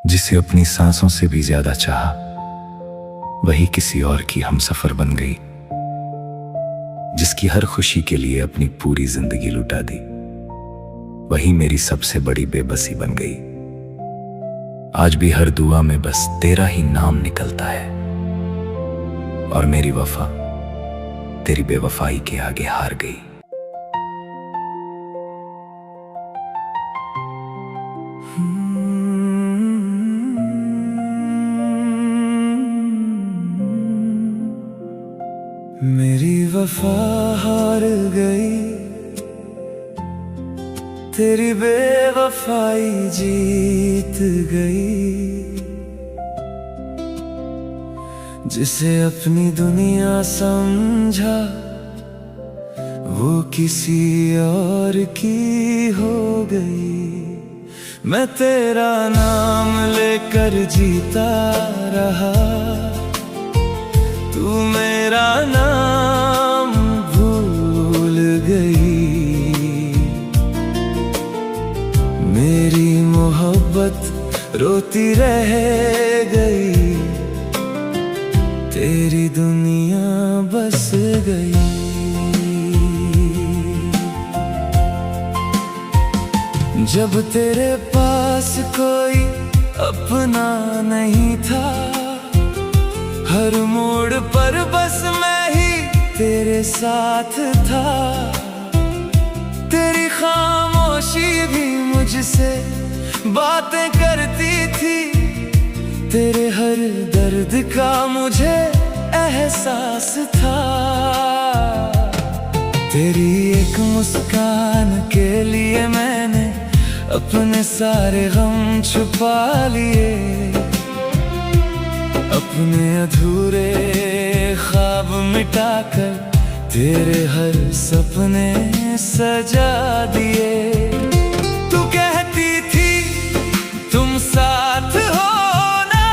जिसे अपनी सांसों से भी ज्यादा चाहा, वही किसी और की हमसफर बन गई। जिसकी हर खुशी के लिए अपनी पूरी जिंदगी लुटा दी, वही मेरी सबसे बड़ी बेबसी बन गई। आज भी हर दुआ में बस तेरा ही नाम निकलता है, और मेरी वफा तेरी बेवफाई के आगे हार गई। मेरी वफा हार गई, तेरी बेवफाई जीत गई। जिसे अपनी दुनिया समझा, वो किसी और की हो गई। मैं तेरा नाम लेकर जीता रहा, तू मेरा नाम भूल गई। मेरी मोहब्बत रोती रह गई, तेरी दुनिया बस गई। जब तेरे पास कोई अपना नहीं था, हर मोड़ पर बस मैं ही तेरे साथ था। तेरी खामोशी भी मुझसे बातें करती थी, तेरे हर दर्द का मुझे एहसास था। तेरी एक मुस्कान के लिए मैंने अपने सारे गम छुपा लिए, अपने अधूरे ख्वाब मिटाकर तेरे हर सपने सजा दिए। तू कहती थी तुम साथ हो ना,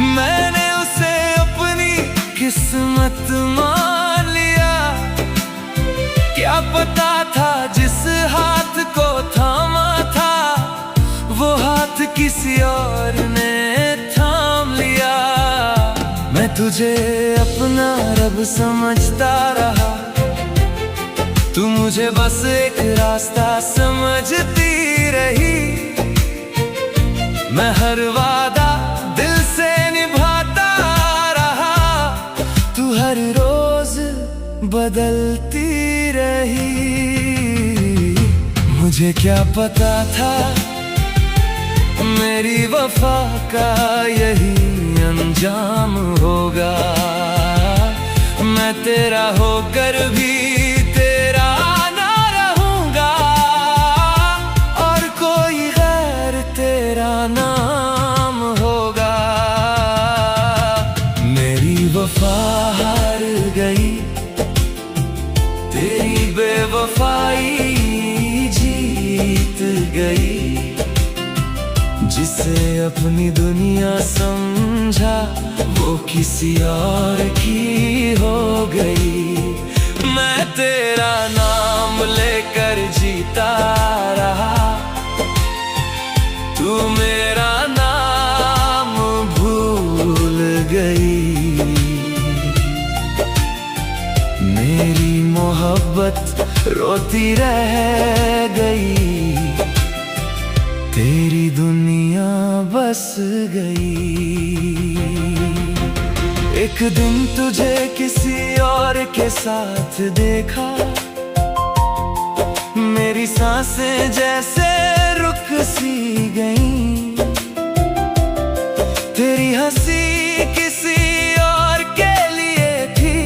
मैंने उसे अपनी किस्मत मान लिया। क्या पता था जिस हाथ को थामा था, वो हाथ किसी और ने तुझे अपना रब समझता रहा। तू मुझे बस एक रास्ता समझती रही। मैं हर वादा दिल से निभाता रहा, तू हर रोज बदलती रही। मुझे क्या पता था मेरी वफा का यही अंजाम होगा। मैं तेरा होकर भी तेरा ना रहूंगा, और कोई गैर तेरा नाम होगा। मेरी वफा हार गई, तेरी बेवफाई जीत गई। जिसे अपनी दुनिया समझा, वो किसी और की हो गई। मैं तेरा नाम लेकर जीता रहा, तू मेरा नाम भूल गई। मेरी मोहब्बत रोती रह गई, तेरी दुनिया बस गई। एक दिन तुझे किसी और के साथ देखा, मेरी सांसें जैसे रुक सी गईं। तेरी हंसी किसी और के लिए थी,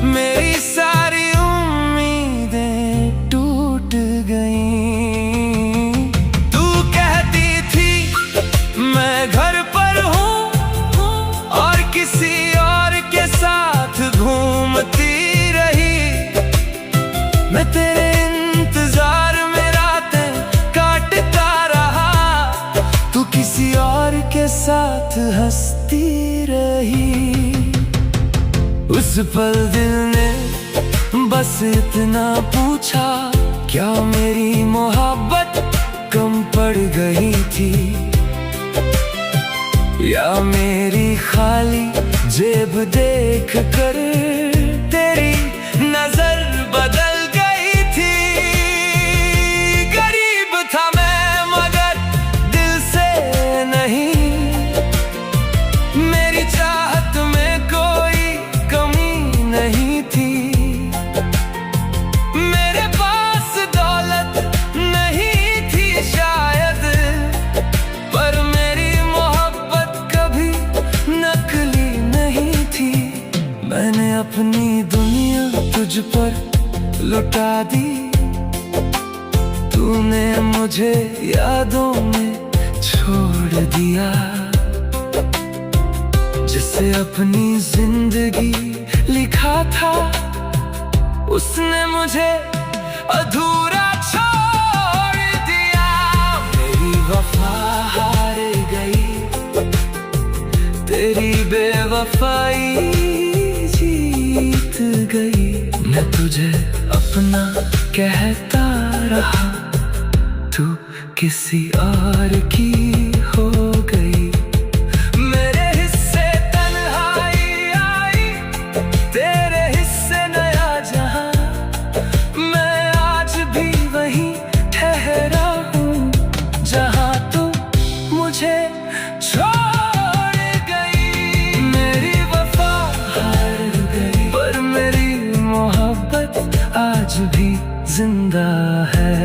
मेरी सारी उम्मीदें टूट गईं। मैं तेरे इंतजार में रातें काटता रहा, तू किसी और के साथ हंसती रही। उस पल दिल ने बस इतना पूछा, क्या मेरी मोहब्बत कम पड़ गई थी, या मेरी खाली जेब देख कर तेरी नजर बदल गई थी। गरीब था मैं मगर दिल से नहीं, मेरी चाहत में कोई कमी नहीं थी। मेरे पास दौलत नहीं थी शायद, पर मेरी मोहब्बत कभी नकली नहीं थी। मैंने अपनी दुनिया तुझ पर लुटा दी, तूने मुझे यादों में छोड़ दिया। जिसे अपनी जिंदगी लिखा था, उसने मुझे अधूरा छोड़ दिया। मेरी वफा हार गई, तेरी बेवफाई जीत गई। मैं तुझे अपना कहता रहा, तू किसी और की हो गई। मेरे हिस्से तन्हाई आई, तेरे हिस्से नया जहां। मैं आज भी वहीं ठहरा हूँ जहां तू मुझे छोड़ गई। मेरी वफा हार गई, पर मेरी मोहब्बत आज भी जिंदा है।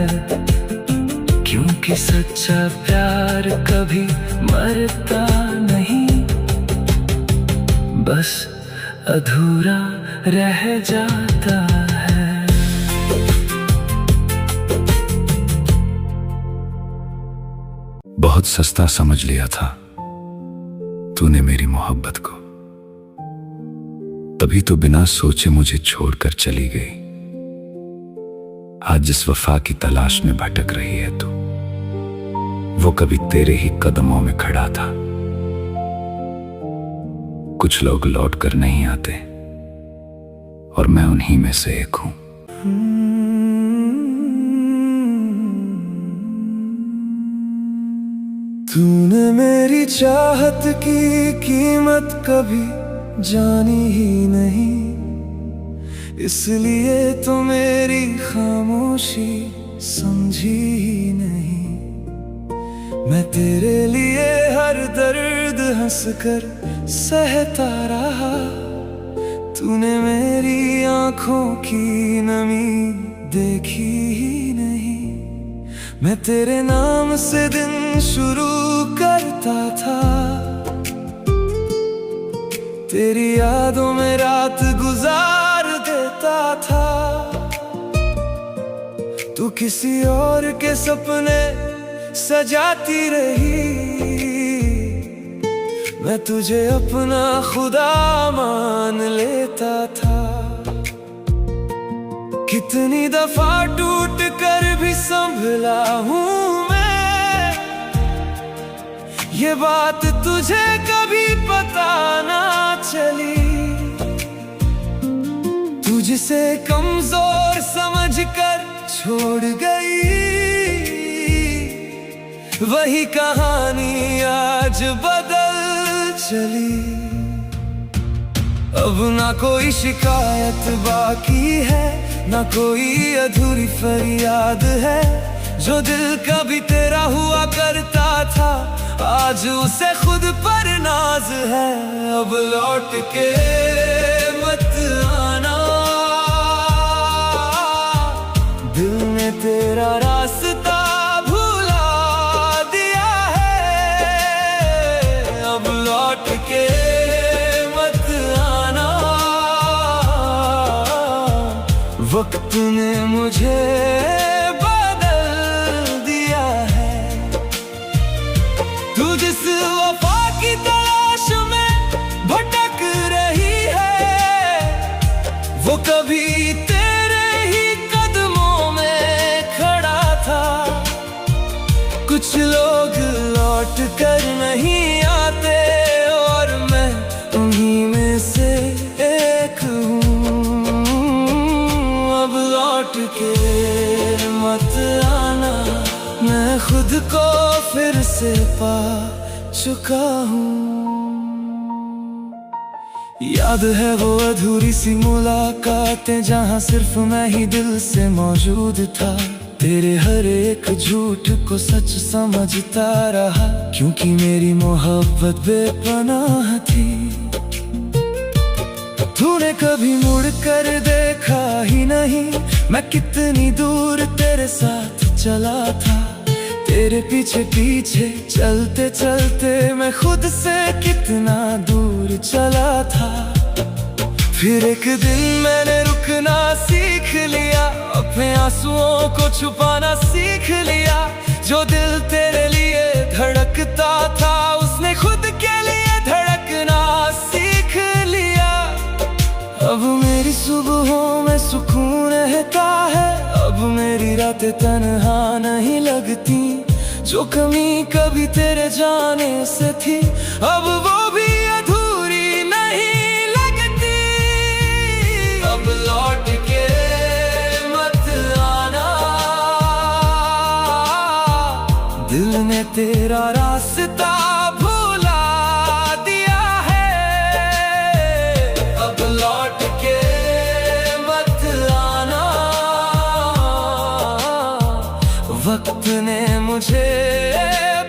क्योंकि सच्चा प्यार कभी मरता नहीं, बस अधूरा रह जाता है। बहुत सस्ता समझ लिया था तूने मेरी मोहब्बत को, तभी तो बिना सोचे मुझे छोड़कर चली गई। आज जिस वफा की तलाश में भटक रही है तू, वो कभी तेरे ही कदमों में खड़ा था। कुछ लोग लौट कर नहीं आते, और मैं उन्हीं में से एक हूं। तूने मेरी चाहत की कीमत कभी जानी ही नहीं, इसलिए तो मेरी खामोशी समझी ही नहीं। मैं तेरे लिए हर दर्द हंसकर सहता रहा, तूने मेरी आंखों की नमी देखी ही नहीं। मैं तेरे नाम से दिन शुरू करता था, तेरी यादों में रात गुजार देता था। तू किसी और के सपने सजाती रही, मैं तुझे अपना खुदा मान लेता था। कितनी दफा टूट कर भी संभला हूँ मैं, ये बात तुझे कभी पता ना चली। तुझसे कमजोर समझकर छोड़ गई, वही कहानी आज बदल चली। अब ना कोई शिकायत बाकी है, ना कोई अधूरी फरियाद है। जो दिल कभी तेरा हुआ करता था, आज उसे खुद पर नाज है। अब लौट के मत आना, दिल ने तेरा रास्ता भुला दिया है। अब लौट के मत आना, वक्त ने मुझे बदल दिया है। तू जिस वफा की तलाश में भटक रही है, वो कभी तेरे ही कदमों में खड़ा था। कुछ लोग लौट कर नहीं आते, और मैं उन्हीं में से एक हूँ। अब लौट के मत आना, मैं खुद को फिर से पा चुका हूँ। याद है वो अधूरी सी मुलाकातें जहाँ सिर्फ मैं ही दिल से मौजूद था। तेरे हर एक झूठ को सच समझता रहा, क्योंकि मेरी मोहब्बत बेपनाह थी। तूने कभी मुड़ कर देखा ही नहीं, मैं कितनी दूर तेरे साथ चला था। तेरे पीछे पीछे चलते चलते मैं खुद से कितना दूर चला था। फिर एक दिन मैंने रुकना सीख लिया, अपने आंसुओं को छुपाना सीख लिया। जो दिल तेरे लिए धड़कता था, उसने खुद के लिए धड़कना सीख लिया। अब मेरी सुबहों में सुकून रहता है, अब मेरी रातें तन्हा नहीं लगती। जो कमी कभी तेरे जाने से थी, अब वो भी अधूरी नहीं लगती। अब लौट के मत आना, दिल ने तेरा रास्ता भुला दिया है। अब लौट के मत आना, वक्त ने मुझे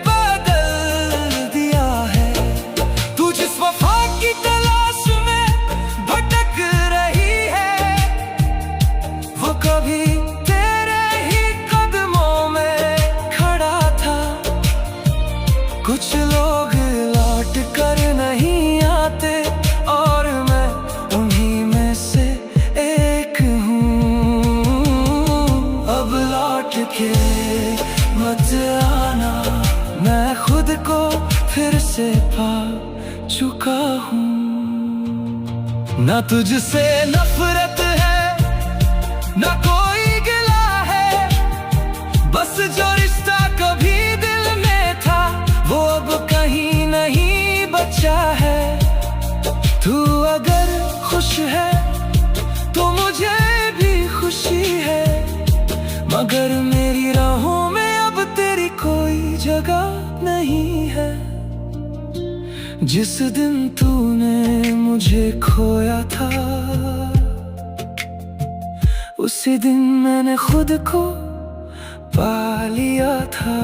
बदल दिया है। तू जिस वफा की तलाश में भटक रही है, वो कभी तेरे ही कदमों में खड़ा था। कुछ लोग लौट कर नहीं आते, और मैं उन्हीं में से एक हूँ। अब लौट के मत आना, मैं खुद को फिर से पा चुका हूँ। ना तुझसे नफरत है, ना कोई गिला है, बस जो रिश्ता कभी दिल में था, वो अब कहीं नहीं बचा है। तू अगर खुश है तो मुझे भी खुशी है, मगर मेरी राहों में अब तेरी कोई जगह नहीं है। जिस दिन तूने मुझे खोया था, उसी दिन मैंने खुद को पा लिया था।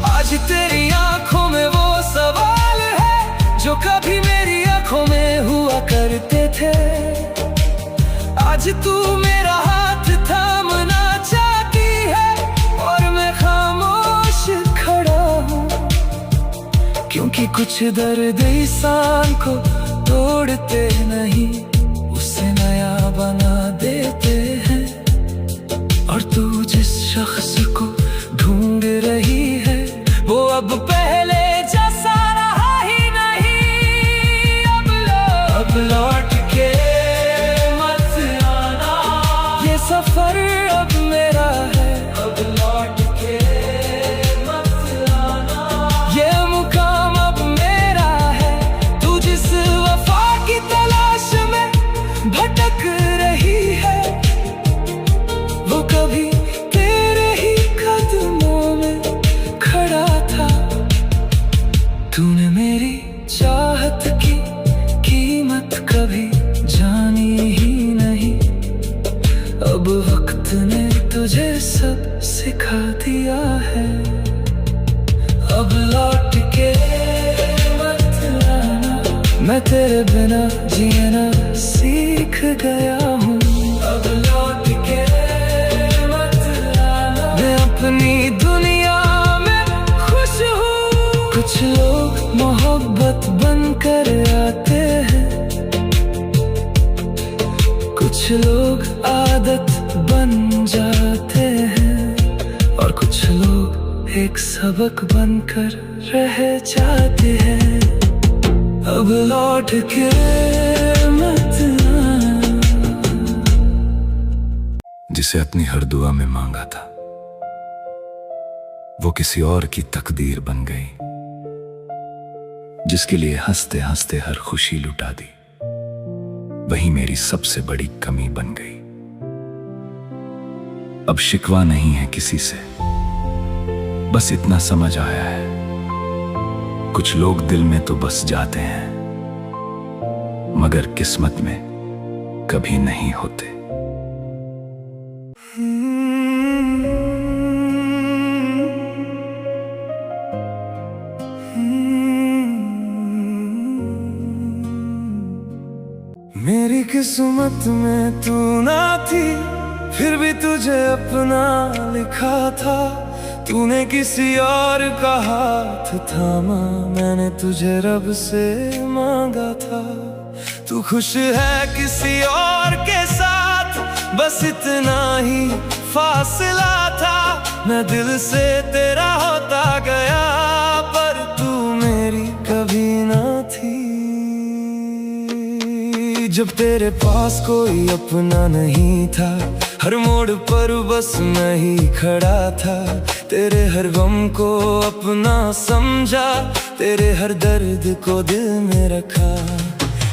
आज तेरी आंखों में वो सवाल है, जो कभी मेरी आंखों में हुआ करते थे। आज तू मेरा हाथ थामना चाहती है, और मैं खामोश खड़ा हूँ। क्योंकि कुछ दर्द इंसान को तोड़ते नहीं, उसे नया बना देते हैं। और तू जिस शख्स को ढूंढ रही है, वो अब पहले जैसा रहा ही नहीं। अब लौट के मत आना, ये सफर अब मेरा है। अब लौट के मत आना, ये मुकाम अब मेरा है। तू जिस वफा की तलाश में भटक रही है, वो कभी तेरे ही कदमों में खड़ा था। तूने मेरी चाहत की कीमत कभी जानी ही नहीं, अब वक्त ने तुझे सब सिखा दिया है। अब लौट के मत आना, मैं तेरे बिना जीना सीख गया हूँ। अब लौट के मत आना, मैं अपनी दुनिया में खुश हूँ। कुछ लोग मोहब्बत बनकर आते हैं, कुछ लोग आदत बन जाते हैं, और कुछ लोग एक सबक बनकर रह जाते हैं। अब लौट के मत आना। जिसे अपनी हर दुआ में मांगा था, वो किसी और की तकदीर बन गई। जिसके लिए हंसते हंसते हर खुशी लुटा दी, वही मेरी सबसे बड़ी कमी बन गई। अब शिकवा नहीं है किसी से, बस इतना समझ आया है, कुछ लोग दिल में तो बस जाते हैं, मगर किस्मत में कभी नहीं होते। मेरी किस्मत में तू ना थी, फिर भी तुझे अपना लिखा था। तूने किसी और का हाथ थामा, मैंने तुझे रब से मांगा था। तू खुश है किसी और के साथ, बस इतना ही फासला था। मैं दिल से तेरा होता गया, पर तू मेरी कभी ना थी। जब तेरे पास कोई अपना नहीं था, हर मोड़ पर बस मैं ही खड़ा था। तेरे हर गम को अपना समझा, तेरे हर दर्द को दिल में रखा।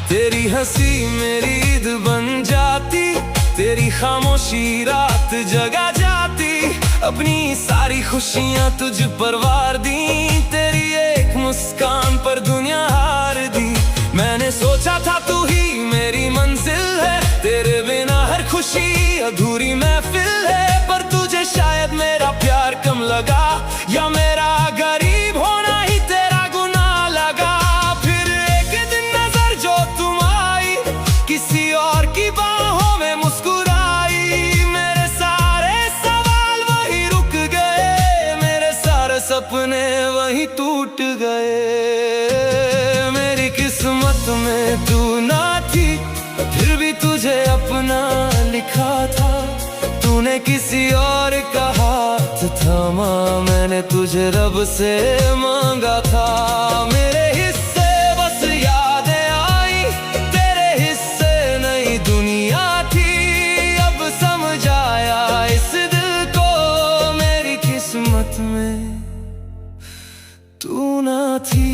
तेरी हंसी मेरी ईद बन जाती, तेरी खामोशी रात जगा जाती। अपनी सारी खुशियां तुझ पर वार दी, तेरी एक मुस्कान पर दुनिया हार दी। मैंने सोचा था तू ही मेरी मंजिल है, तेरे बिना हर खुशी अधूरी महफिल है। पर तुझे शायद मेरा प्यार कम लगा, या मेरा गरीब होना ही तेरा गुनाह लगा। फिर एक दिन नजर जो तुम आई, किसी और की बाहों में मुस्कुराई। मेरे सारे सवाल वही रुक गए, मेरे सारे सपने वही टूट गए। मेरी किस्मत में तू ना थी, फिर भी तुझे अपना लिखा था। तूने किसी और का हाथ थामा, मैंने तुझे रब से मांगा था। मेरे हिस्से बस यादें आई, तेरे हिस्से नई दुनिया थी। अब समझ आया इस दिल को, मेरी किस्मत में तू ना थी।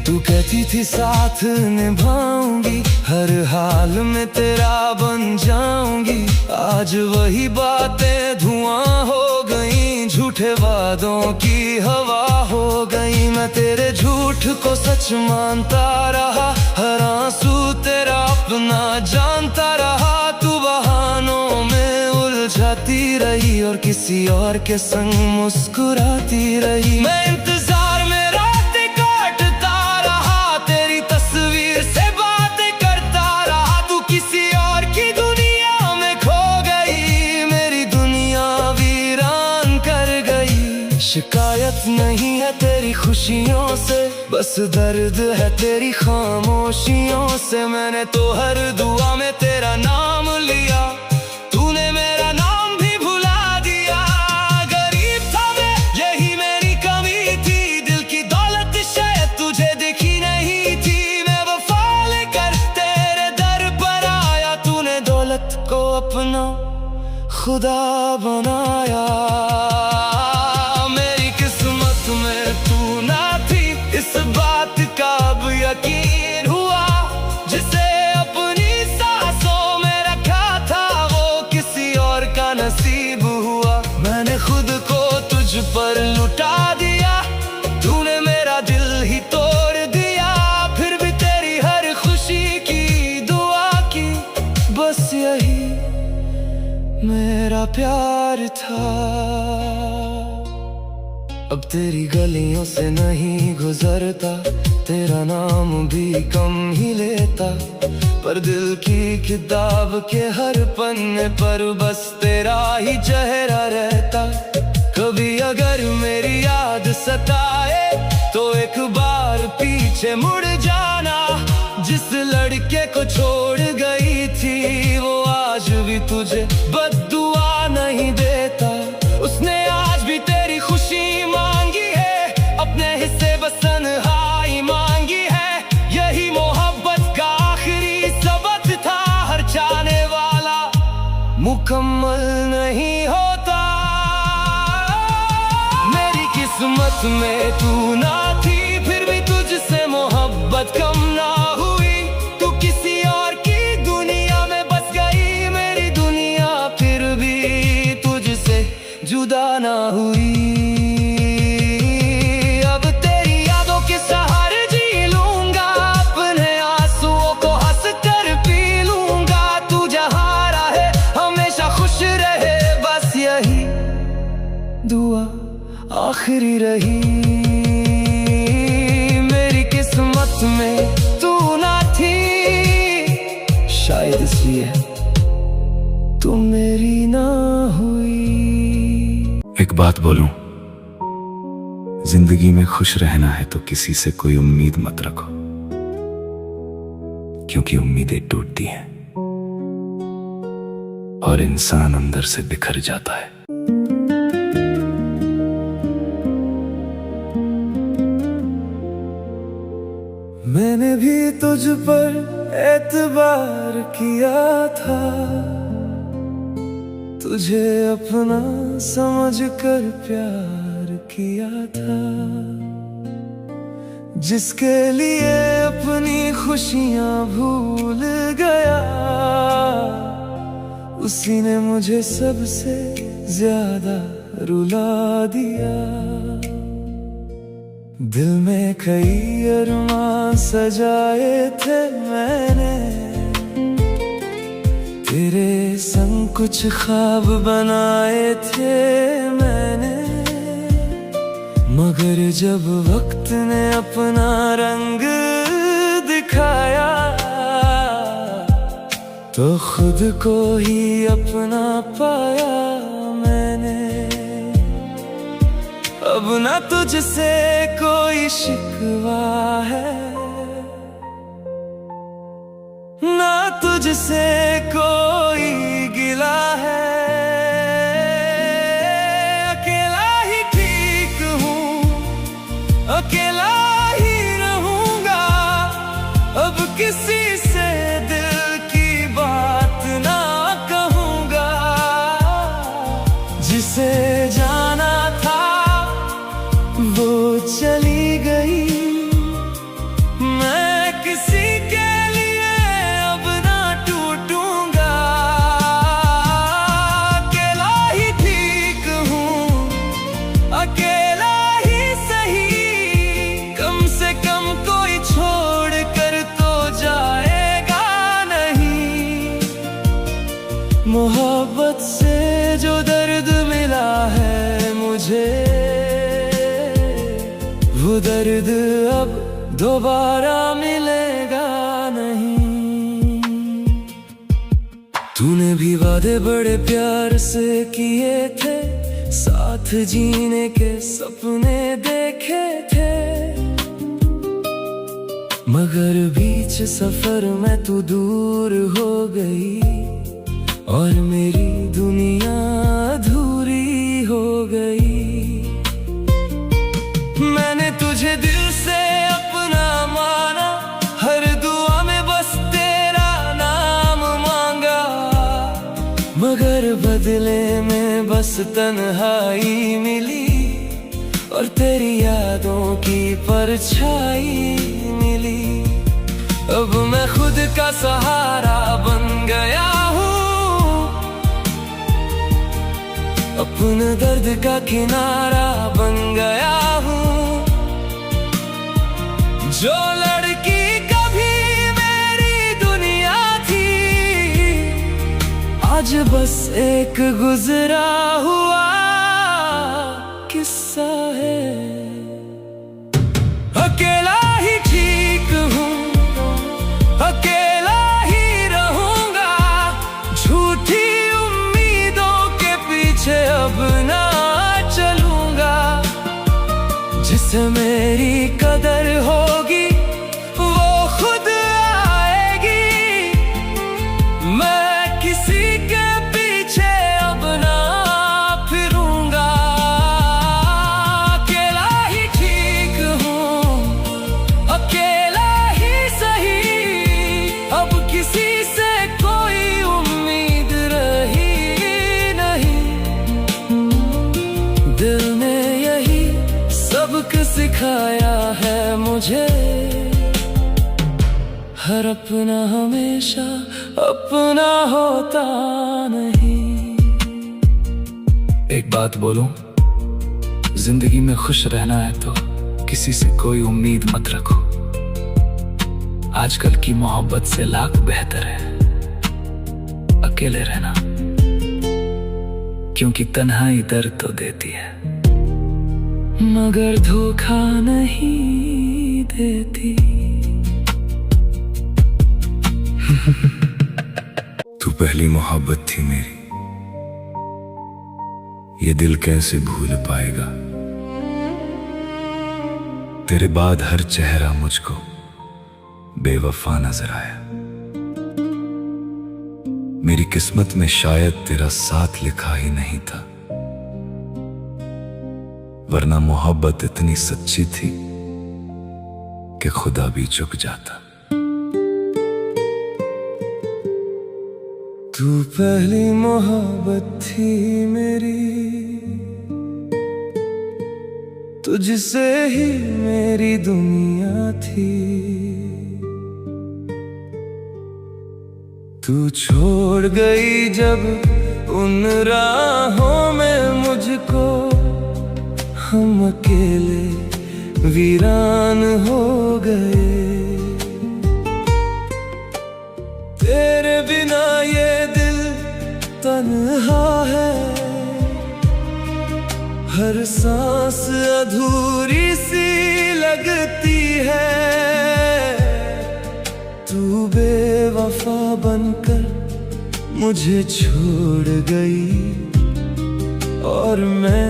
तू कहती थी साथ निभाऊंगी, हर हाल में तेरा बन जाऊंगी। आज वही बातें धुआं हो गई, झूठे वादों की हवा हो गई। मैं तेरे झूठ को सच मानता रहा, हर आंसू तेरा अपना जानता रहा। तू बहानों में उलझाती रही और किसी और के संग मुस्कुराती रही। मैं इंतजार में रातें काटता रहा, तेरी तस्वीर से बातें करता रहा। तू किसी और की दुनिया में खो गई, मेरी दुनिया वीरान कर गई। शिकायत नहीं है तेरी खुशियों से, बस दर्द है तेरी खामोशियों से। मैंने तो हर दुआ में तेरा नाम लिया, तूने मेरा नाम भी भुला दिया। गरीब था मैं, यही मेरी कमी थी। दिल की दौलत शायद तुझे दिखी नहीं थी। मैं वफा लेकर तेरे दर पर आया, तूने दौलत को अपना खुदा बनाया। मेरी किस्मत में तू ना थी, इस बात का अब यकीन हुआ। जिसे अपनी सांसों में रखा था, वो किसी और का नसीब हुआ। मैंने खुद को तुझ पर लुटा दिया, तूने मेरा दिल ही तोड़ दिया। फिर भी तेरी हर खुशी की दुआ की, बस यही मेरा प्यार था। अब तेरी गलियों से नहीं गुजरता, तेरा नाम भी कम ही लेता। पर दिल की किताब के हर पन्ने पर बस तेरा ही चेहरा रहता। कभी अगर मेरी याद सताए, तो एक बार पीछे मुड़ जाना। जिस लड़के को छोड़ गई थी, वो आज भी तुझे बद्दुआ नहीं देता। उसने आज भी तेरी खुशी मांगी है, अपने हिस्से बस तन्हाई मांगी है। यही मोहब्बत का आखिरी सबक था, हर चाहने वाला मुकम्मल नहीं होता। मेरी किस्मत में तू ना थी, फिर भी तुझसे मोहब्बत कम ना हुई। तू किसी और की दुनिया में बस गई, मेरी दुनिया फिर भी तुझसे जुदा हुई। अब तेरी यादों के सहारे जी लूंगा, अपने आंसुओं को हंस कर पी लूंगा। तू जहाँ रहे हमेशा खुश रहे, बस यही दुआ आखिरी रही। मेरी किस्मत में तू ना थी, शायद इसलिए तू मेरी ना हुई। एक बात बोलूं, जिंदगी में खुश रहना है तो किसी से कोई उम्मीद मत रखो, क्योंकि उम्मीदें टूटती हैं और इंसान अंदर से बिखर जाता है। मैंने भी तुझ पर एतबार किया था, तुझे अपना समझ कर प्यार किया था। जिसके लिए अपनी खुशियां भूल गया, उसी ने मुझे सबसे ज्यादा रुला दिया। दिल में कई अरमां सजाए थे मैंने, तेरे संग कुछ ख्वाब बनाए थे मैंने। मगर जब वक्त ने अपना रंग दिखाया, तो खुद को ही अपना पाया मैंने। अब ना तुझसे कोई शिकवा है, ना तुझसे कोई गिला है। अकेला ही ठीक हूँ, अकेला ही रहूंगा। अब किसी से दिल की बात ना कहूँगा। जिसे जाना था वो चली गई, मैं किसी के लिए अब ना टूटूंगा। अकेला ही ठीक हूँ, अकेला ही सही। कम से कम कोई छोड़ कर तो जाएगा नहीं। मोहब्बत से जो दर्द मिला है मुझे, वो दर्द अब दोबारा मिलेगा नहीं। तूने भी वादे बड़े प्यार से किए थे, साथ जीने के सपने देखे थे। मगर बीच सफर में तू दूर हो गई, और मेरी दुनिया अधूरी हो गई। मैंने तुझे दिल से अपना माना, हर दुआ में बस तेरा नाम मांगा। मगर बदले में बस तन्हाई मिली, और तेरी यादों की परछाई मिली। अब मैं खुद का सहारा बन गया हूँ, अपने दर्द का किनारा बन गया हूँ। जो लड़की कभी मेरी दुनिया थी, आज बस एक गुजरा हुआ किस्सा है। अकेला ही ठीक हूँ, अकेला ही रहूंगा। झूठी उम्मीदों के पीछे अब ना चलूंगा। जिसे मेरी कदर होगी वो खुद आएगी। मैं किसी के पीछे अब ना फिरूंगा। अकेला ही ठीक हूँ, अकेला ही सही। अब किसी से कोई उम्मीद रही नहीं। दिल ने यही सबक सिखाया है मुझे, हर अपना हमेशा अपना होता नहीं। एक बात बोलूं, जिंदगी में खुश रहना है तो किसी से कोई उम्मीद मत रखो। आजकल की मोहब्बत से लाख बेहतर है अकेले रहना, क्योंकि तन्हाई दर्द तो देती है मगर धोखा नहीं देती। तू पहली मोहब्बत थी मेरी, ये दिल कैसे भूल पाएगा। तेरे बाद हर चेहरा मुझको बेवफा नजर आया। मेरी किस्मत में शायद तेरा साथ लिखा ही नहीं था, वरना मोहब्बत इतनी सच्ची थी कि खुदा भी झुक जाता। तू पहली मोहब्बत थी मेरी, तुझसे ही मेरी दुनिया थी। तू छोड़ गई जब उन राहों में मुझको, हम अकेले वीरान हो गए। तेरे बिना ये दिल तन्हा है, हर सांस अधूरी सी लगती है। तू बेवफा बनकर मुझे छोड़ गई, और मैं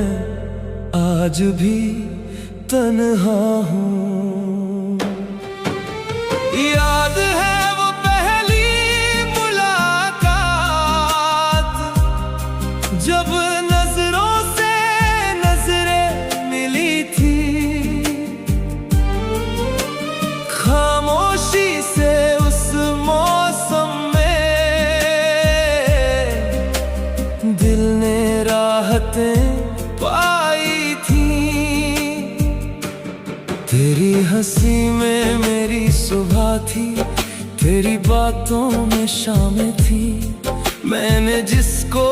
आज भी तन्हा हूँ। याद है वो पहली मुलाकात, जब नजरों से नजरें मिली थी। खामोशी से उस मौसम में दिल ने राहतें पाई थी। तेरी हंसी में मेरी सुबह थी, तेरी बातों में शामें थी। मैंने जिसको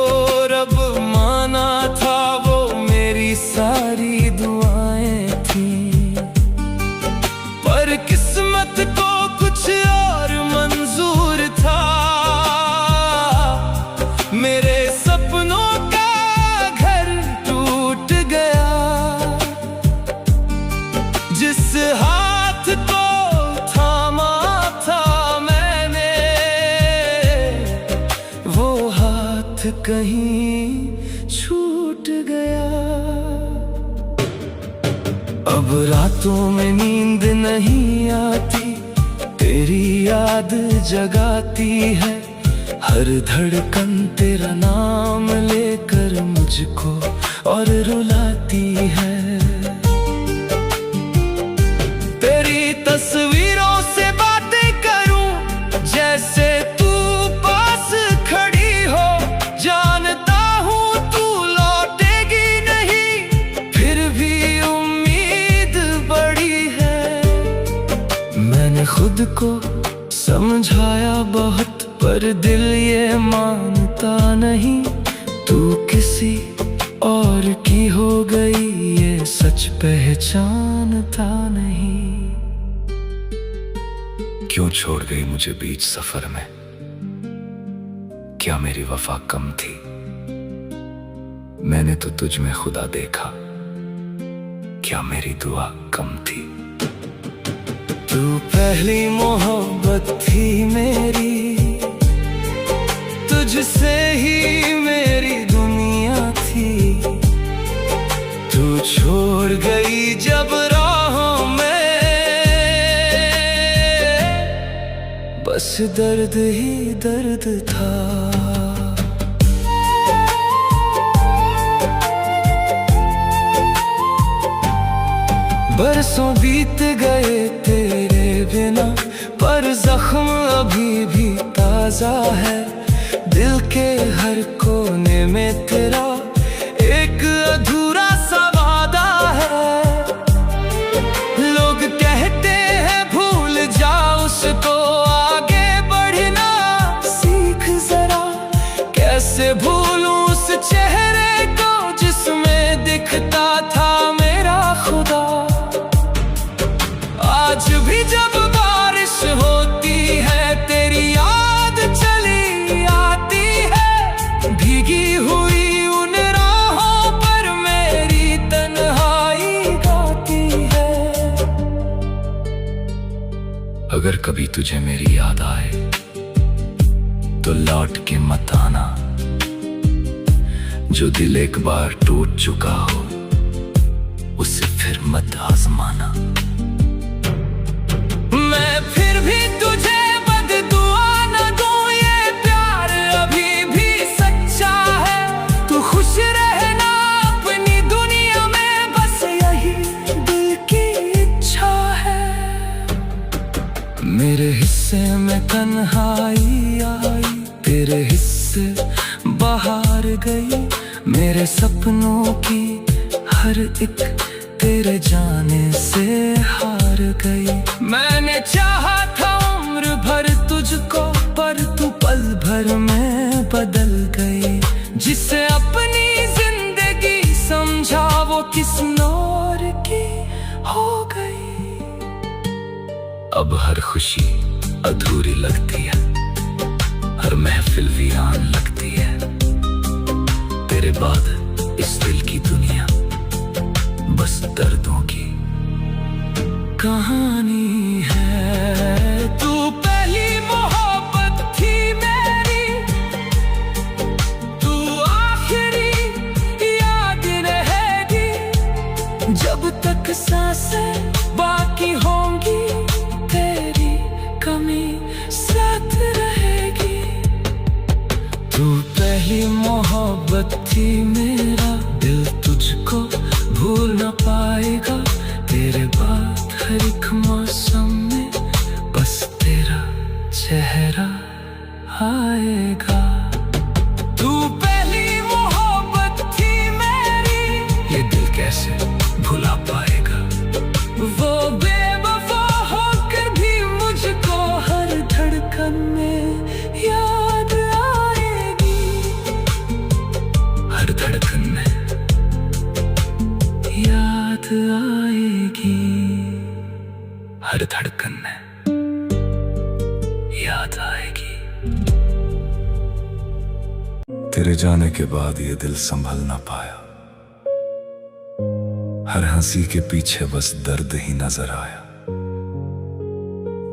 रब माना था वो मेरी सारी दुआएं थी। पर किस्मत को कुछ और मंजूर था, मेरे सपनों का घर टूट गया। जिस हाथ को थामा था मैंने, वो हाथ कहीं छूट गया। अब रातों में नींद नहीं आती, तेरी याद जगाती है। हर धड़कन तेरा नाम लेकर मुझको और रुलाती है। तेरी तस्वीरों से बातें करूं जैसे तू पास खड़ी हो। जानता हूं तू लौटेगी नहीं, फिर भी उम्मीद बड़ी है। मैंने खुद को समझाया बहुत, पर दिल ये मानता नहीं। तू किसी और की हो गई, ये सच पहचानता नहीं। क्यों छोड़ गई मुझे बीच सफर में, क्या मेरी वफा कम थी। मैंने तो तुझ में खुदा देखा, क्या मेरी दुआ कम थी। तू पहली मोहब्बत थी मेरी, तुझसे ही मेरी दुनिया थी। तू छोड़ गई जब राहों में, बस दर्द ही दर्द था। बरसों बीत गए तेरे बिना, पर जख्म अभी भी ताजा है। दिल के हर कोने में तेरा एक अधूरा सा वादा है। लोग कहते हैं भूल जा उसको, आगे बढ़ना सीख जरा। कैसे भूलूं उस चेहरे को जिसमें दिखता था अगर कभी तुझे मेरी याद आए तो लौट के मत आना। जो दिल एक बार टूट चुका हो उसे फिर मत आजमाना। मैं फिर भी तुझे बददुआ न दूं, ये प्यार अभी भी सच्चा है। तू खुश रहना अपनी दुनिया में, बस यही दिल की इच्छा है। मेरे हिस्से में तन्हाई आई, तेरे हिस्से बाहर गई। मेरे सपनों की हर एक तेरे जाने से हार गई। मैंने चाहा था उम्र भर तुझको, पर तू पल भर में बदल गई। जिसे अपनी जिंदगी समझा वो किसी और की हो गई। अब हर खुशी अधूरी लगती है, हर महफिल वीरान लगती है। तेरे बाद इस दिल की दुनिया बस दर्दों की कहानी है। तू पहली मोहब्बत थी मेरी, तू आखिरी याद रहेगी। जब तक सांसें बाकी होंगी तेरी कमी साथ रहेगी। तू पहली मोहब्बत थी, मेरा दिल तुझको भूल न पाएगा। तेरे बाद हर एक मौसम में बस तेरा चेहरा आएगा। तू पहली मोहब्बत थी मेरी, ये दिल कैसे भुला पाएगा। वो बेवफा होकर भी मुझको हर धड़कन में याद आएगी। हर धड़कन में याद आएगी। हर धड़कन में याद आएगी। तेरे जाने के बाद ये दिल संभल ना पाया। हर हंसी के पीछे बस दर्द ही नजर आया।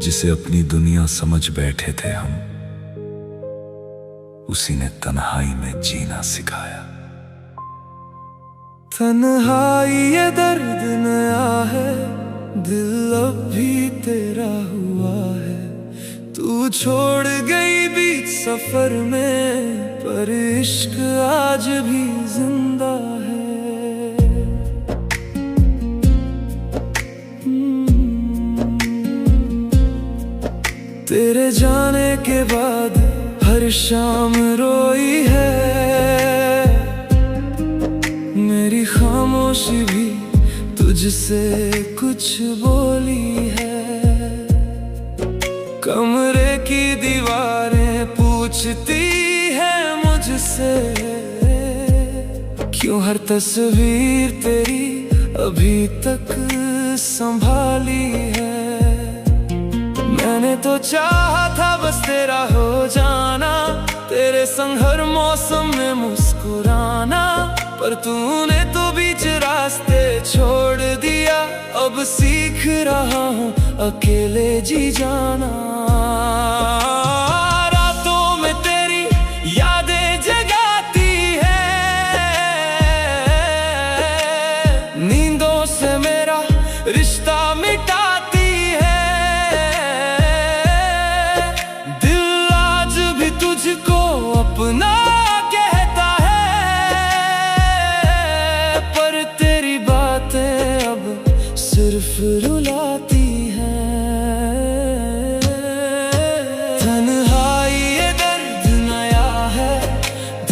जिसे अपनी दुनिया समझ बैठे थे हम, उसी ने तन्हाई में जीना सिखाया। तन्हाई ये दर्द नया है, दिल अब भी तेरा हुआ है। तू छोड़ गई बीच सफर में, पर इश्क आज भी जिंदा है। तेरे जाने के बाद हर शाम रोई है। मेरी खामोशी भी तुझसे कुछ बोली है। कमरे की दीवारें पूछती है मुझसे, क्यों हर तस्वीर तेरी अभी तक संभाली है। मैंने तो चाहा था बस तेरा हो जाना, तेरे संग हर मौसम में मुस्कुराना। पर तूने तो बीच रास्ते छोड़ दिया, अब सीख रहा हूँ अकेले जी जाना। रातों में तेरी यादें जगाती है, नींदों से मेरा रिश्ता मिटाती है। दिल आज भी तुझको अपना कहता है, पर तेरी बातें अब सिर्फ रुलाती हैं। तन्हाई ये दर्द नया है,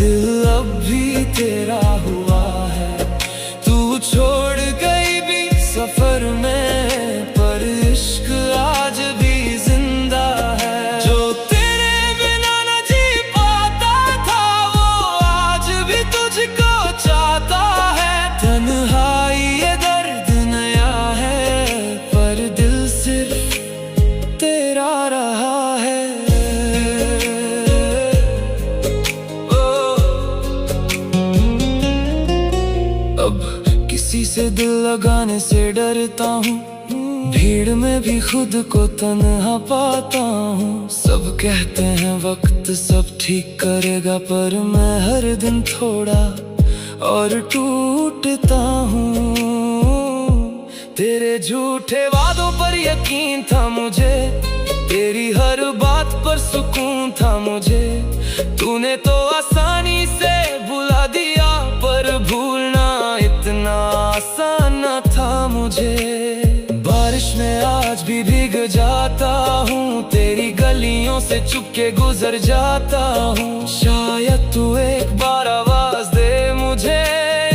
दिल अब भी तेरा हुआ है। तू छोड़ गई भी सफर में, पर इश्क आज भी जिंदा है। जो तेरे बिना न जी पाता था, वो आज भी तुझको चाहता है। तन्हाई ये दर्द नया है, पर दिल सिर्फ तेरा रहा है। अब किसी से दिल लगाने से डरता हूँ, भीड़ में भी खुद को तन्हा पाता हूँ। सब कहते हैं वक्त सब ठीक करेगा, पर मैं हर दिन थोड़ा और टूटता हूँ। तेरे झूठे वादों पर यकीन था मुझे, तेरी हर बात पर सुकून था मुझे। तूने तो आसानी से भुला दिया, पर भूलना इतना आसान न था मुझे। बारिश में आज भी भीग जाता हूँ, तेरी गलियों से चुपके गुजर जाता हूँ। शायद तू एक बार आवाज दे मुझे,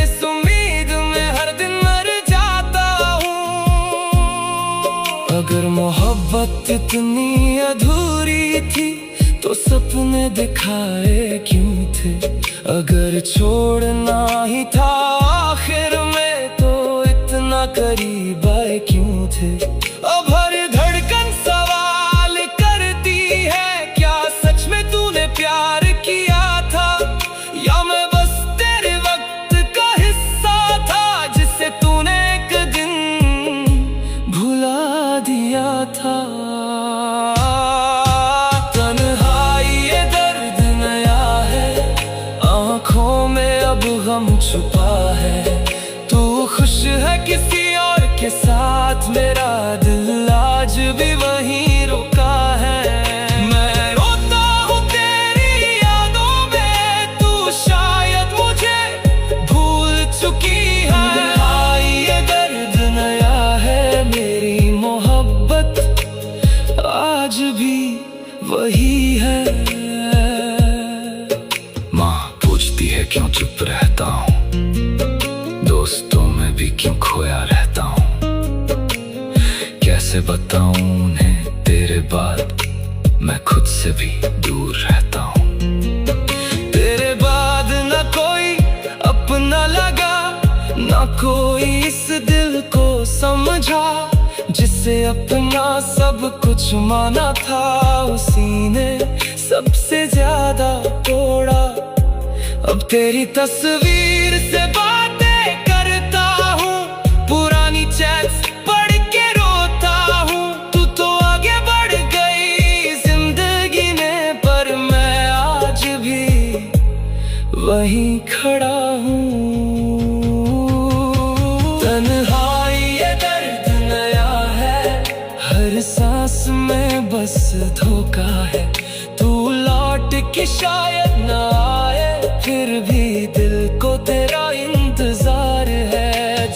इस उम्मीद में हर दिन मर जाता हूँ। अगर मोहब्बत इतनी अधूरी थी तो सपने दिखाए क्यों थे? अगर छोड़ना ही था आखिर में तो इतना करीब आए क्यों थे? अब हर धड़कन सवाल करती है, क्या सच में तूने प्यार किया था, या मैं बस तेरे वक्त का हिस्सा था जिसे तूने एक दिन भुला दिया था। तन्हाई ये दर्द नया है, आंखों में अब गम छुपा है। तू खुश है किसी और के साथ, मेरा दिल आज भी वहीं रुका है। मैं रोता हूँ तेरी यादों में, तू शायद मुझे भूल चुकी है। ये दर्द नया है, मेरी मोहब्बत आज भी वही है। माँ पूछती है क्यों चुप रहता हूँ, दोस्तों में भी क्यों खोया रहता हूँ। कैसे बताऊं उन्हें तेरे बाद, मैं खुद से भी दूर रहता हूँ। तेरे बाद न कोई अपना लगा, न कोई इस दिल को समझा। जिसे अपना सब कुछ माना था, उसी ने सबसे ज्यादा तोड़ा। अब तेरी तस्वीर से बातें करता हूँ, पुरानी चैट्स पढ़ के रोता हूँ। तू तो आगे बढ़ गई जिंदगी में, पर मैं आज भी वहीं खड़ा हूँ। तन्हाई ये दर्द नया है, हर सांस में बस धोखा है। तू लौट के शायद न आए, फिर भी दिल को तेरा इंतजार है।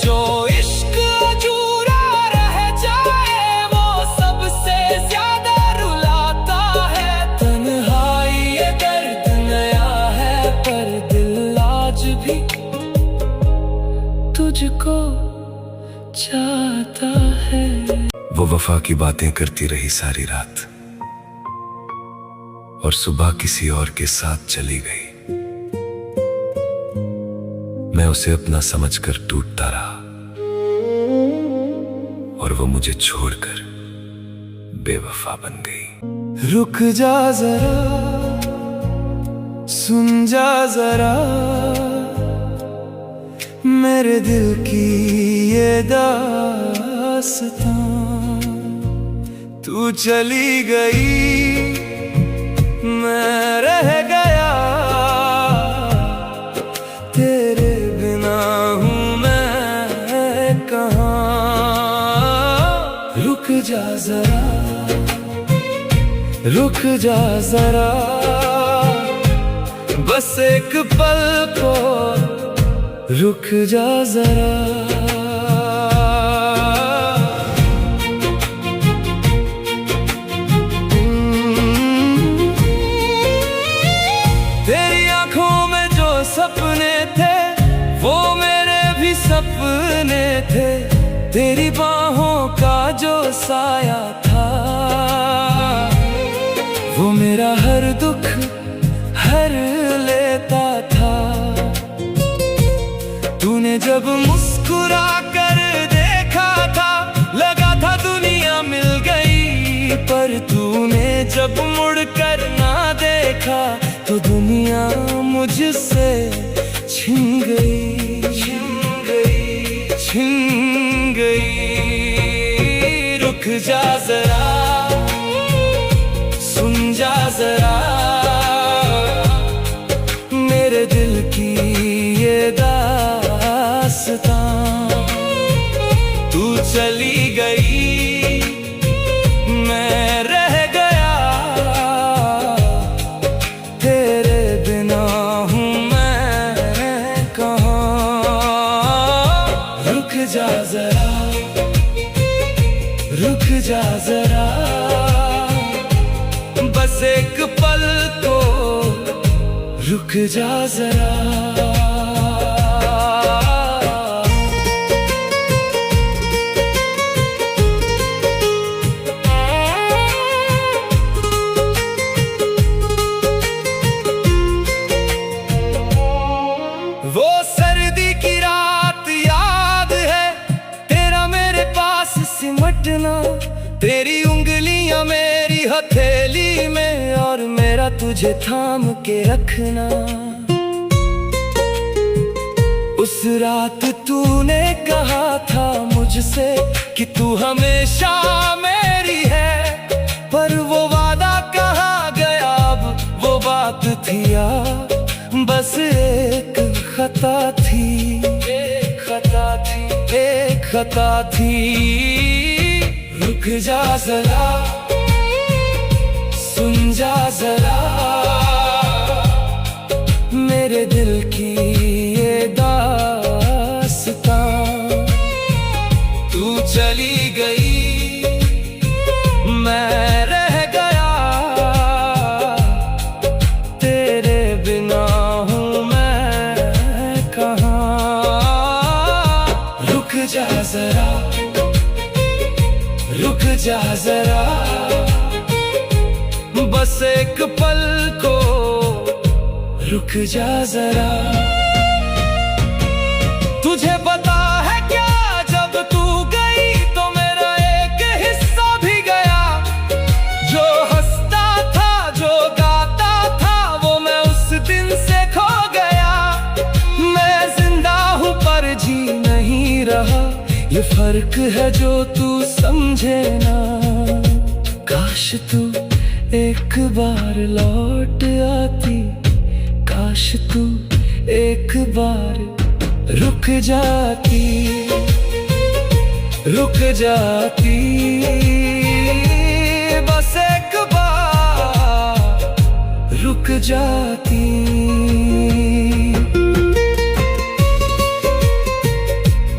जो इश्क अधूरा रह जाए, वो सबसे ज्यादा रुलाता है। तन्हाई ये दर्द नया है, पर दिल आज भी तुझको चाहता है। वो वफा की बातें करती रही सारी रात, और सुबह किसी और के साथ चली गई। मैं उसे अपना समझकर टूटता रहा, और वो मुझे छोड़कर बेवफा बन गई। रुक जा जरा, सुन जा जरा, मेरे दिल की ये दास्तां। तू चली गई, मैं रह गया, तेरे बिना हूँ मैं कहाँ। रुक जा जरा, रुक जा जरा, बस एक पल को रुक जा जरा। सपने थे वो मेरे भी सपने थे, तेरी बाहों का जो साया था, वो मेरा हर दुख हर लेता था। तूने जब मुस्कुरा कर देखा था, लगा था दुनिया मिल गई, पर तूने जब मुड़ कर ना देखा, तो दुनिया मुझसे छिन गई, छिन गई। छिन गई। रुक जा जरा, सुन जा जरा, मेरे दिल की ये दास्तां। तू चली गई, मैं रह गया, तेरे बिना हूँ मैं कहाँ। रुक जा जरा, रुक जा जरा, बस एक पल को रुक जा जरा। वो सर्दी की रात याद है, तेरा मेरे पास सिमटना, तेरी उंगलियां मेरी हथेली में और मेरा तुझे थाम के रखना। उस रात तूने कहा था मुझसे कि तू हमेशा मेरी है, पर वो वादा कहाँ गया अब वो बात थी यार, बस एक खता थी, एक खता थी, एक खता थी। रुक जा जरा, सुन जा जरा, मेरे दिल की ये दास्तां। तू चली गई, मैं रह गया, तेरे बिना हूँ मैं कहाँ। रुक जा जरा, रुक जा जरा, बस एक पल को रुक जा जरा। तुझे पता है क्या, जब तू गई तो मेरा एक हिस्सा भी गया। जो हंसता था, जो गाता था, वो मैं उस दिन से खो गया। मैं जिंदा हूँ पर जी नहीं रहा, ये फर्क है जो तू समझे ना। काश तू एक बार लौट आती, काश तू एक बार रुक जाती, रुक जाती, बस एक बार रुक जाती।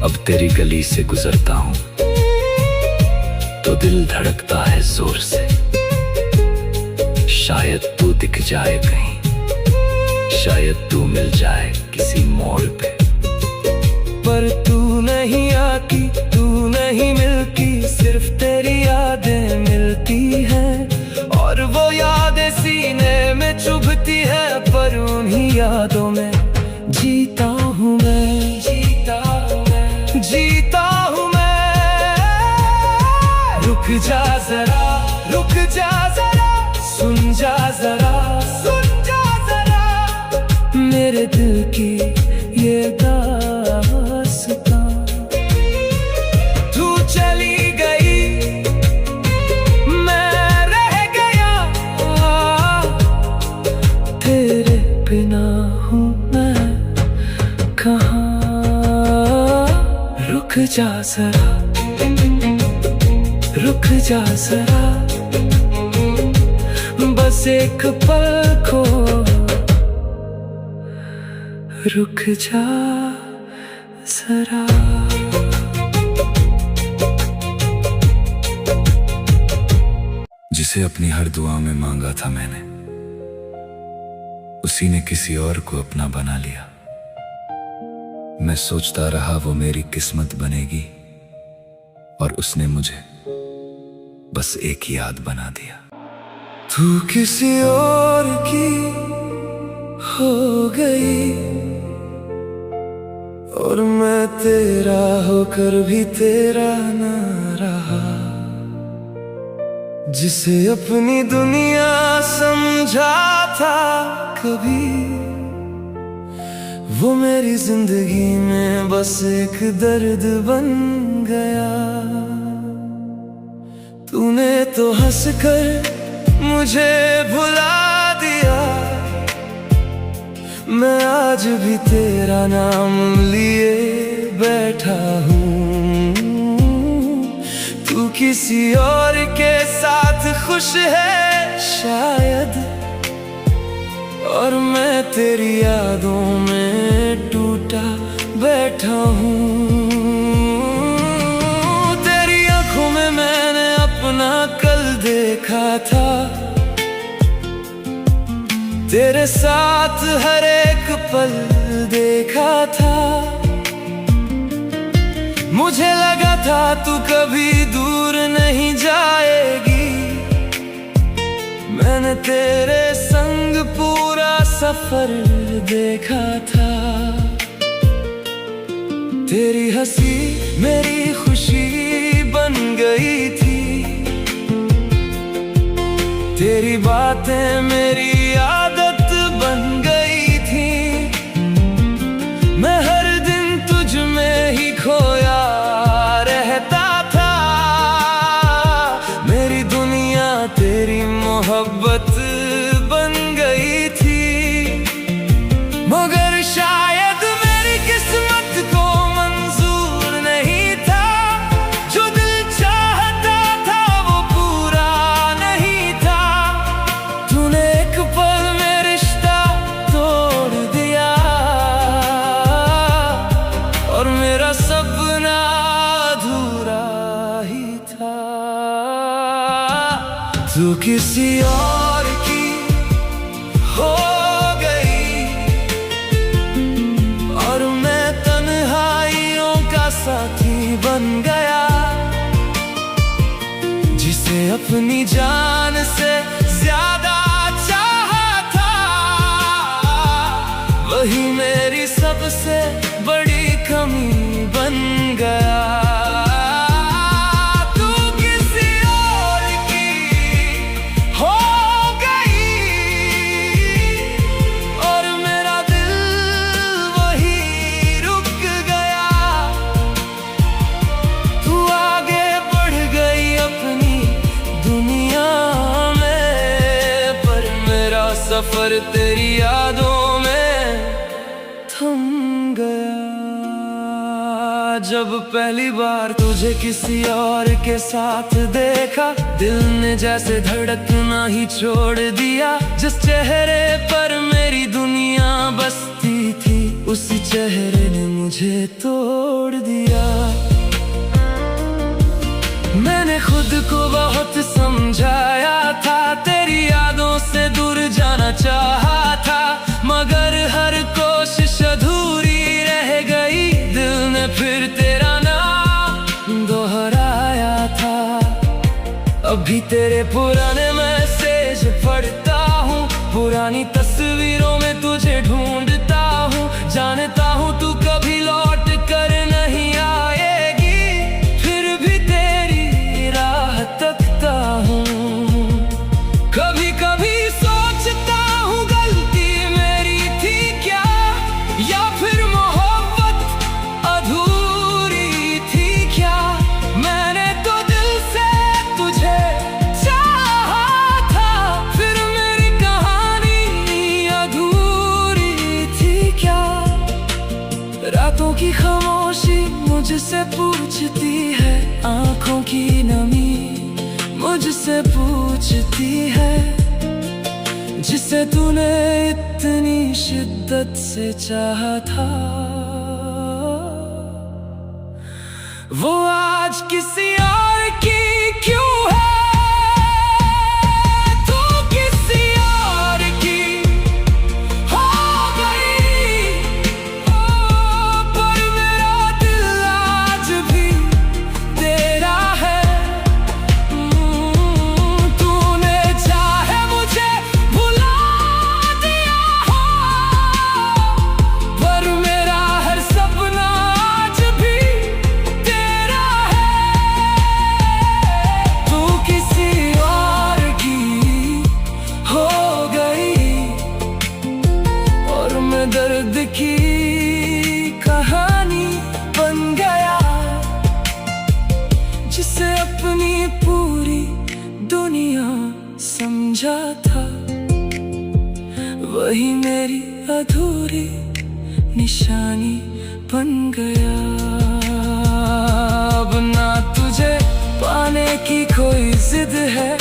अब तेरी गली से गुजरता हूँ तो दिल धड़कता है जोर से, शायद तू दिख जाए कहीं, शायद तू मिल जाए किसी मोड़ पे। पर तू नहीं आती, तू नहीं मिलती, सिर्फ तेरी यादें मिलती हैं। और वो यादें सीने में चुभती है, पर उन्हीं यादों में जीता हूँ मैं, जीता हूँ मैं, जीता हूँ मैं। रुक जा जरा, रुक जा जरा, सुन जा जरा, सुन जा जरा, मेरे दिल की ये दास्तां। तू चली गई, मैं रह गया, तेरे बिना हूँ मैं कहाँ। रुक जा जरा, रुक जा जरा, बस एक पल को रुक जा जरा। जिसे अपनी हर दुआ में मांगा था मैंने, उसी ने किसी और को अपना बना लिया। मैं सोचता रहा वो मेरी किस्मत बनेगी, और उसने मुझे बस एक याद बना दिया। तू किसी और की हो गई, और मैं तेरा होकर भी तेरा ना रहा। जिसे अपनी दुनिया समझा था कभी, वो मेरी जिंदगी में बस एक दर्द बन गया। तूने तो हंसकर मुझे भुला दिया, मैं आज भी तेरा नाम लिए बैठा हूँ। तू किसी और के साथ खुश है शायद, और मैं तेरी यादों में टूटा बैठा हूँ। तेरी आंखों में मैंने अपना कल देखा था, तेरे साथ हर एक पल देखा था। मुझे लगा था तू कभी दूर नहीं जाएगी, मैंने तेरे संग पूरा सफर देखा था। तेरी हंसी मेरी खुशी बन गई थी, तेरी बातें मेरी आदत बन गई थी। मैं हर दिन तुझ में ही खोया रहता था, मेरी दुनिया तेरी मोहब्बत बन गई थी। मगर शायद मेरी किस्मत को मंजूर नहीं था, जो दिल चाहता था वो पूरा नहीं था। तूने एक पल में रिश्ता तोड़ दिया, और मेरा सपना अधूरा ही था। तू किसी और की हो गई, और मैं तन्हाइयों का साथी बन गया। जिसे अपनी जान से ज्यादा चाहा था, वही मेरी सबसे बड़ी कमी बन गया। सफर तेरी यादों में थम गया। जब पहली बार तुझे किसी और के साथ देखा, दिल ने जैसे धड़कना ही छोड़ दिया। जिस चेहरे पर मेरी दुनिया बसती थी, उसी चेहरे ने मुझे तोड़ दिया। मैंने खुद को बहुत समझाया था, तेरी यादों से दूर जाना चाहा था, मगर हर कोशिश अधूरी रह गई। दिल ने फिर तेरा नाम दोहराया था। अभी तेरे पुराने मैसेज पढ़ता हूँ, पुरानी तस्वीरों में तुझे ढूंढता हूँ। जानता हूँ तू कभी लौट कर नहीं आएगी, फिर भी तेरी राह तकता हूँ। कभी कभी सोचता हूँ गलती मेरी थी क्या, या फिर मोहब्बत अधूरी थी क्या। मैंने तो दिल से तुझे चाहा था, फिर मेरी कहानी अधूरी थी क्या। रातों की खामोशी मुझसे पूछती है, आंखों की नमी मुझसे पूछती है। जिसे तूने इतनी शिद्दत से चाहा था, वो आज किसी और की क्यों है। तू किसी और की हो गई, पर मेरा दिल आज भी तेरा है। तूने चाहे मुझे भुला दिया हो, पर मेरा हर सपना आज भी तेरा है। पूरी दुनिया समझा था, वही मेरी अधूरी निशानी बन गया। अब ना तुझे पाने की कोई जिद है,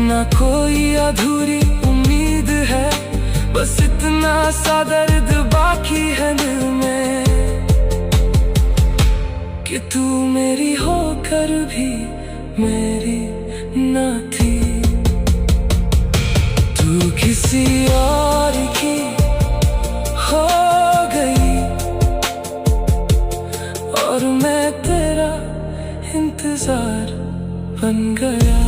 ना कोई अधूरी उम्मीद है, बस इतना सा दर्द बाकी है दिल में कि तू मेरी होकर भी मेरी ना थी। तू किसी और की हो गई और मैं तेरा इंतजार बन गया।